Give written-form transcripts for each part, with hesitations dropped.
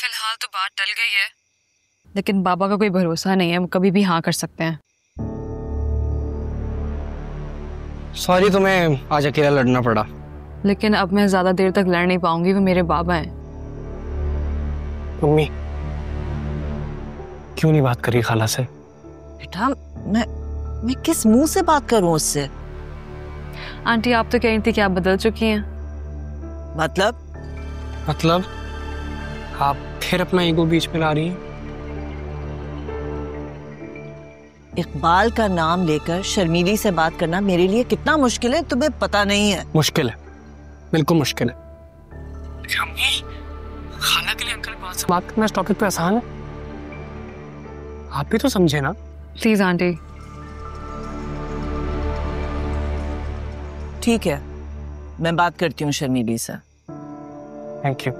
फिलहाल तो बात टल गई है, लेकिन बाबा का कोई भरोसा नहीं है, वो कभी भी हाँ कर सकते हैं। सॉरी तुम्हें आज अकेला लड़ना पड़ा। लेकिन अब मैं ज्यादा देर तक लड़ नहीं पाऊंगी, वो मेरे बाबा हैं। मम्मी क्यों नहीं बात करी खाला से? बेटा मैं किस मुंह से बात करूं उससे? आंटी आप तो कह रही थी कि आप बदल चुकी हैं। मतलब आप फिर अपना ईगो बीच में ला रही हैं। इकबाल का नाम लेकर शर्मीली से बात करना मेरे लिए कितना मुश्किल है तुम्हें पता नहीं है। मुश्किल है, बिल्कुल मुश्किल है। अम्मी, खाला के लिए अंकल के पास से बात करना इस टॉपिक पे आसान है? आप भी तो समझे ना। Please aunty. ठीक है, मैं बात करती हूँ शर्मीली से। Thank you.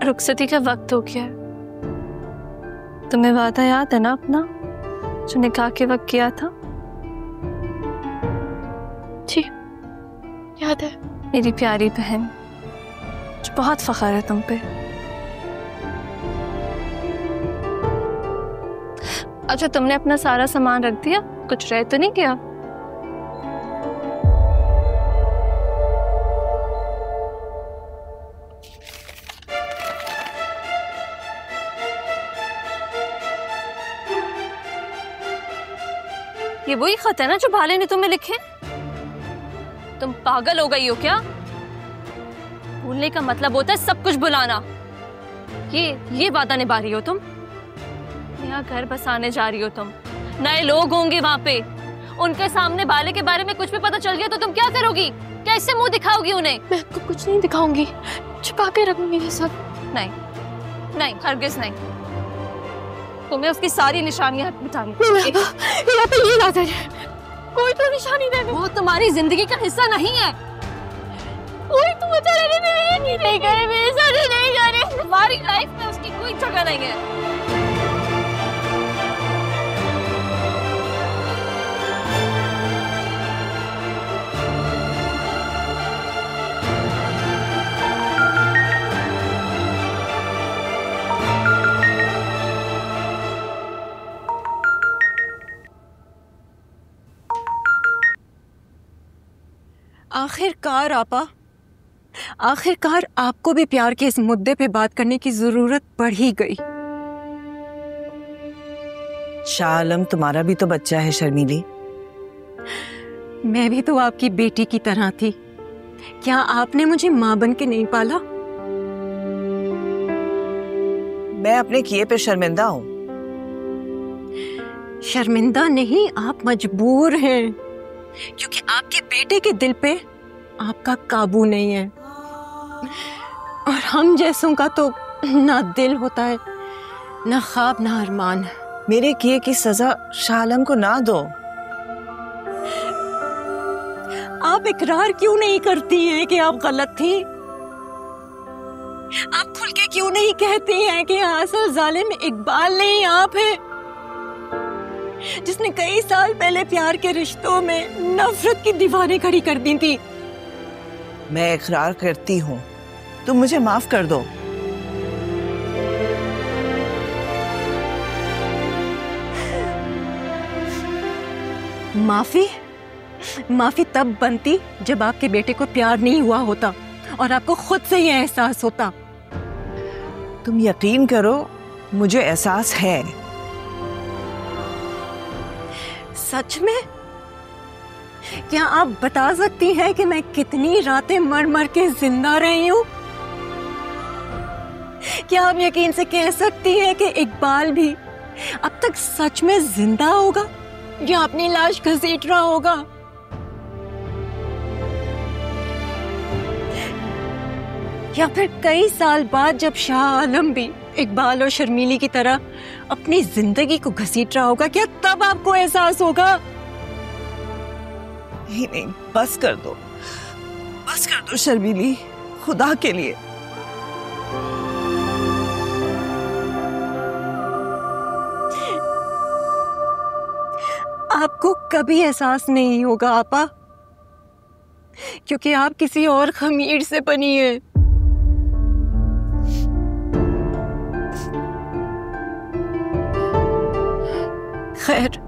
रुखसती का वक्त हो गया है। तुम्हें वादा याद है ना अपना, जो निकाह के वक्त किया था? जी याद है। मेरी प्यारी बहन, जो बहुत फख्र है तुम पे। अच्छा, तुमने अपना सारा सामान रख दिया? कुछ रह तो नहीं गया? ये वही खत है ना जो भाले ने तुम्हें लिखे? तुम पागल हो गई हो क्या? भूलने का मतलब होता है सब कुछ भुलाना। ये वादा निभा रही हो तुम? नया घर बसाने जा रही हो तुम, नए लोग होंगे वहां पे, उनके सामने भाले के बारे में कुछ भी पता चल गया तो तुम क्या करोगी? कैसे मुंह दिखाओगी उन्हें? मैं आपको कुछ नहीं दिखाऊंगी, छुपा के रखूंगी ये सब। नहीं नहीं, हरगिज नहीं। तुम्हें उसकी सारी निशानियां मिटानी। यहाँ पे ये नजर है, कोई तो निशानी दे दो। वो तुम्हारी जिंदगी का हिस्सा नहीं है। कोई तो बता रहे नहीं करे, मेरे साथ नहीं करे। तुम्हारी लाइफ में उसकी कोई जगह नहीं है। आखिरकार आपा, आखिरकार आपको भी प्यार के इस मुद्दे पे बात करने की जरूरत पड़ ही गई। शाह आलम तुम्हारा भी तो बच्चा है शर्मीली। मैं भी तो आपकी बेटी की तरह थी। क्या आपने मुझे माँ बन के नहीं पाला? मैं अपने किए पे शर्मिंदा हूँ। शर्मिंदा नहीं, आप मजबूर हैं, क्योंकि आपके बेटे के दिल पे आपका काबू नहीं है। और हम जैसों का तो ना दिल होता है, ना ख्वाब, ना अरमान। मेरे किए की सजा शाह आलम को ना दो। आप इकरार क्यों नहीं करती हैं कि आप गलत थी? आप खुल के क्यों नहीं कहती हैं कि असल जालिम इकबाल नहीं आप हैं, जिसने कई साल पहले प्यार के रिश्तों में नफरत की दीवारें खड़ी कर दी थी? मैं इकरार करती हूँ, तुम मुझे माफ कर दो। माफी तब बनती जब आपके बेटे को प्यार नहीं हुआ होता और आपको खुद से ये एहसास होता। तुम यकीन करो, मुझे एहसास है। सच में? क्या आप बता सकती हैं कि मैं कितनी रातें मर मर के जिंदा रही हूं? क्या आप यकीन से कह सकती हैं कि इकबाल भी अब तक सच में जिंदा होगा या अपनी लाश घसीट रहा होगा? या फिर कई साल बाद जब शाह आलम भी इकबाल और शर्मीली की तरह अपनी जिंदगी को घसीट रहा होगा, क्या तब आपको एहसास होगा? नहीं नहीं, बस कर दो, बस कर दो शर्मीली, खुदा के लिए। आपको कभी एहसास नहीं होगा आपा, क्योंकि आप किसी और खमीर से बनी है। खैर,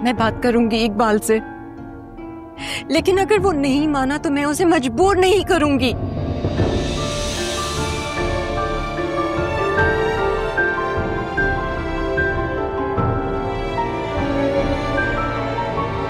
मैं बात करूंगी इकबाल से, लेकिन अगर वो नहीं माना तो मैं उसे मजबूर नहीं करूंगी।